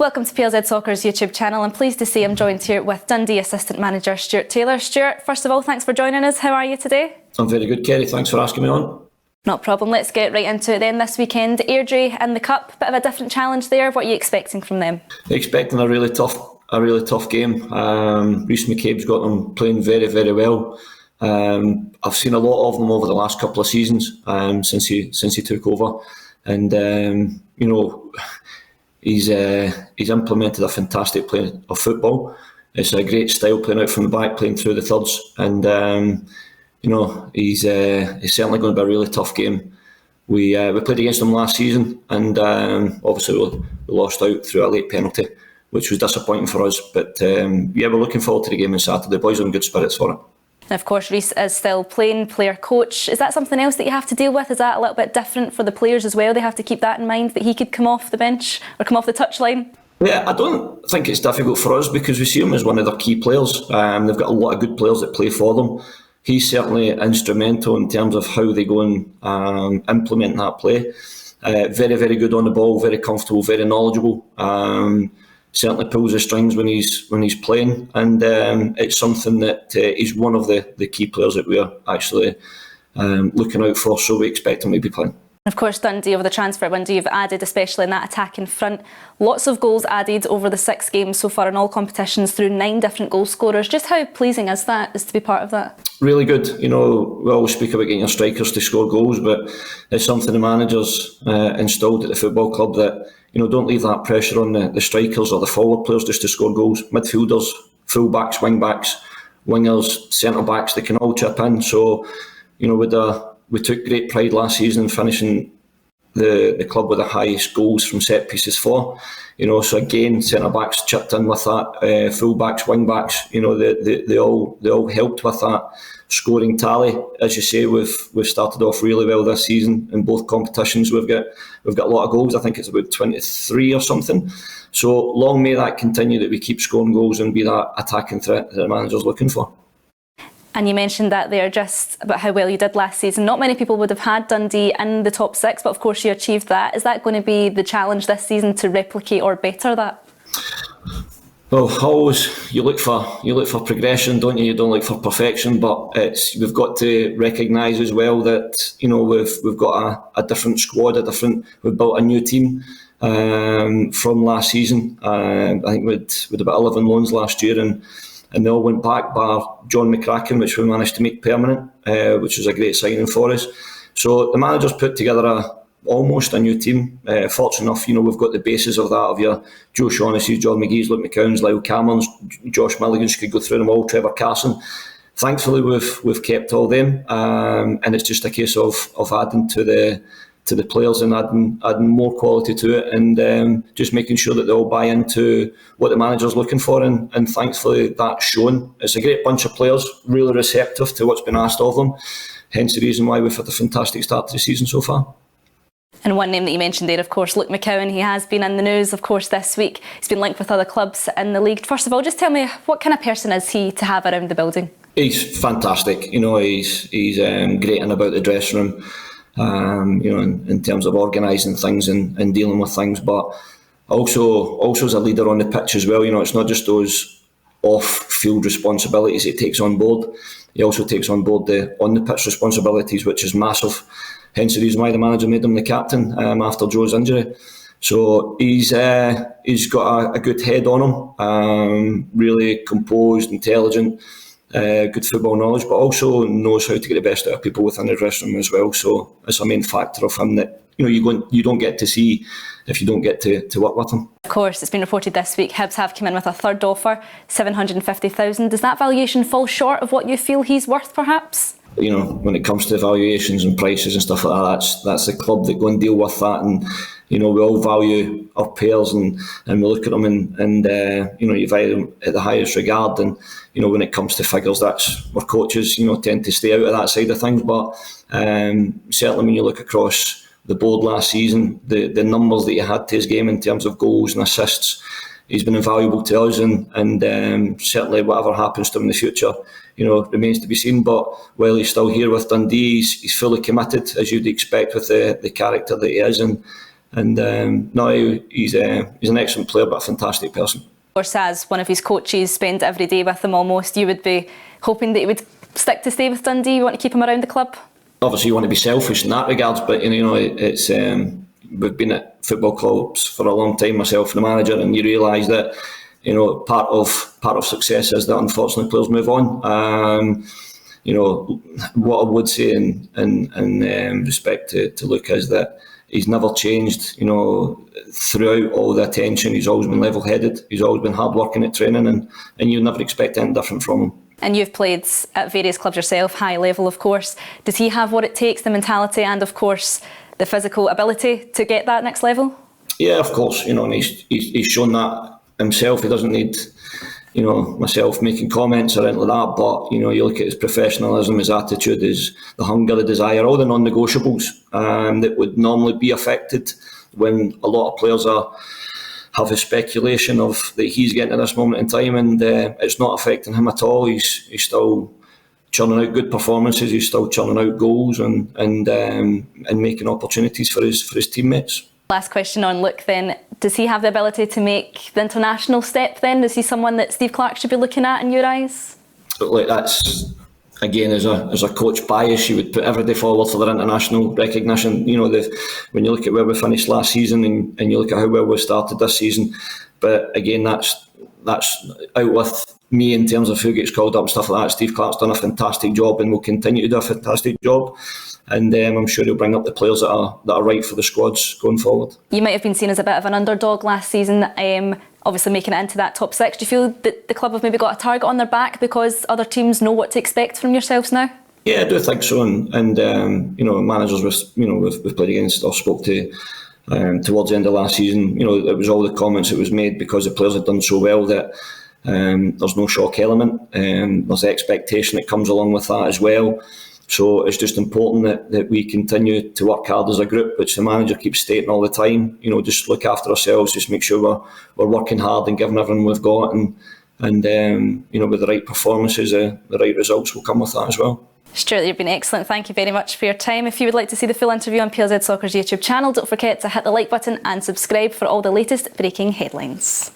Welcome to PLZ Soccer's YouTube channel. I'm pleased to say I'm joined here with Dundee Assistant Manager Stuart Taylor. Stuart, first of all, thanks for joining us. How are you today? I'm very good, Kerry. Thanks for asking me on. Not a problem. Let's get right into it then. This weekend, Airdrie and the Cup. Bit of a different challenge there. What are you expecting from them? Expecting a really tough game. Rhys McCabe's got them playing very, very well. I've seen a lot of them over the last couple of seasons since he took over, and he's implemented a fantastic play of football. It's a great style, playing out from the back, playing through the thirds, and he's certainly going to be a really tough game. We played against them last season, and obviously we lost out through a late penalty, which was disappointing for us. But we're looking forward to the game on Saturday. The boys are in good spirits for it. And of course, Rhys is still playing player coach. Is that something else that you have to deal with? Is that a little bit different for the players as well? They have to keep that in mind, that he could come off the bench or come off the touchline? Yeah, I don't think it's difficult for us because we see him as one of their key players. They've got a lot of good players that play for them. He's certainly instrumental in terms of how they go and implement that play. Very, very good on the ball, very comfortable, very knowledgeable. Certainly pulls the strings when he's playing, and it's something that he's one of the key players that we're actually looking out for, so we expect him to be playing. Of course, Dundee, over the transfer window, you've added, especially in that attack in front, lots of goals added over the 6 games so far in all competitions through 9 different goal scorers. Just how pleasing is to be part of that? Really good. We always speak about getting your strikers to score goals, but it's something the managers installed at the football club that, don't leave that pressure on the strikers or the forward players just to score goals. Midfielders, full-backs, wing-backs, wingers, centre-backs, they can all chip in. So, we took great pride last season in finishing the club with the highest goals from set pieces for. So again, centre-backs chipped in with that, full-backs, wing-backs, they all helped with that scoring tally. As you say, we've started off really well this season in both competitions. We've got a lot of goals. I think it's about 23 or something. So long may that continue, that we keep scoring goals and be that attacking threat that the manager's looking for. And you mentioned that there just about how well you did last season. Not many people would have had Dundee in the top 6, but of course you achieved that. Is that going to be the challenge this season, to replicate or better that? Well, always you look for progression, don't you? You don't look for perfection, but we've got to recognise as well that we've got a different squad, we've built a new team from last season. I think we'd about 11 loans last year, and they all went back, bar John McCracken, which we managed to make permanent, which was a great signing for us. So the manager's put together almost a new team. Fortunate enough, we've got the bases of that, of your Joe Shaughnessy's, John McGee's, Luke McCowan's, Lyle Cameron's, Josh Milligan's, could go through them all, Trevor Carson. Thankfully, we've kept all them, and it's just a case of adding to the players and adding more quality to it, and just making sure that they all buy into what the manager's looking for, and thankfully that's shown. It's a great bunch of players, really receptive to what's been asked of them, hence the reason why we've had a fantastic start to the season so far. And one name that you mentioned there, of course, Luke McCowan. He has been in the news, of course, this week. He's been linked with other clubs in the league. First of all, just tell me, what kind of person is he to have around the building? He's fantastic. He's great in about the dressing room. In terms of organising things and dealing with things, but also as a leader on the pitch as well. It's not just those off-field responsibilities he takes on board. He also takes on board the on-the-pitch responsibilities, which is massive. Hence the reason why the manager made him the captain after Joe's injury. So he's got a good head on him, really composed, intelligent, good football knowledge, but also knows how to get the best out of people within the dressing room as well. So it's a main factor of him that you don't get to see if you don't get to work with him. Of course, it's been reported this week Hibs have come in with a third offer, 750,000. Does that valuation fall short of what you feel he's worth, perhaps? When it comes to valuations and prices and stuff like that, that's the club that go and deal with that. And we all value our players, and we look at them and you value them at the highest regard. And when it comes to figures, that's where coaches tend to stay out of that side of things. But certainly when you look across the board last season, the numbers that he had to his game in terms of goals and assists, he's been invaluable to us, and certainly whatever happens to him in the future, remains to be seen. But while he's still here with Dundee, he's fully committed, as you'd expect with the character that he is, and And no, he's an excellent player, but a fantastic person. Of course, as one of his coaches, spend every day with him almost, you would be hoping that he would stick to stay with Dundee. You want to keep him around the club? Obviously, you want to be selfish in that regards, but it's we've been at football clubs for a long time, myself and the manager, and you realise that part of success is that unfortunately players move on. What I would say in respect to Luke is that he's never changed. Throughout all the attention, he's always been level-headed. He's always been hard-working at training, and you never expect anything different from him. And you've played at various clubs yourself, high level, of course. Does he have what it takes, the mentality and, of course, the physical ability to get that next level? Yeah, of course. And he's shown that himself. He doesn't need myself making comments or anything like that, but you look at his professionalism, his attitude, the hunger, the desire, all the non-negotiables that would normally be affected when a lot of players have a speculation of that he's getting at this moment in time, and it's not affecting him at all. He's still churning out good performances, he's still churning out goals and making opportunities for his teammates. Last question on Luke then. Does he have the ability to make the international step then? Is he someone that Steve Clarke should be looking at in your eyes? Look, that's, again, as a coach bias, you would put everybody forward for their international recognition. When you look at where we finished last season and you look at how well we started this season, but again, that's out with me in terms of who gets called up and stuff like that. Steve Clarke's done a fantastic job and will continue to do a fantastic job. And I'm sure he'll bring up the players that are right for the squads going forward. You might have been seen as a bit of an underdog last season, obviously making it into that top six. Do you feel that the club have maybe got a target on their back because other teams know what to expect from yourselves now? Yeah, I do think so. And managers we've played against or spoke to towards the end of last season, it was all the comments that was made because the players had done so well that there's no shock element. There's the expectation that comes along with that as well. So it's just important that we continue to work hard as a group, which the manager keeps stating all the time. Just look after ourselves, just make sure we're working hard and giving everything we've got, and with the right performances, the right results will come with that as well. Stuart, you've been excellent. Thank you very much for your time. If you would like to see the full interview on PLZ Soccer's YouTube channel, don't forget to hit the like button and subscribe for all the latest breaking headlines.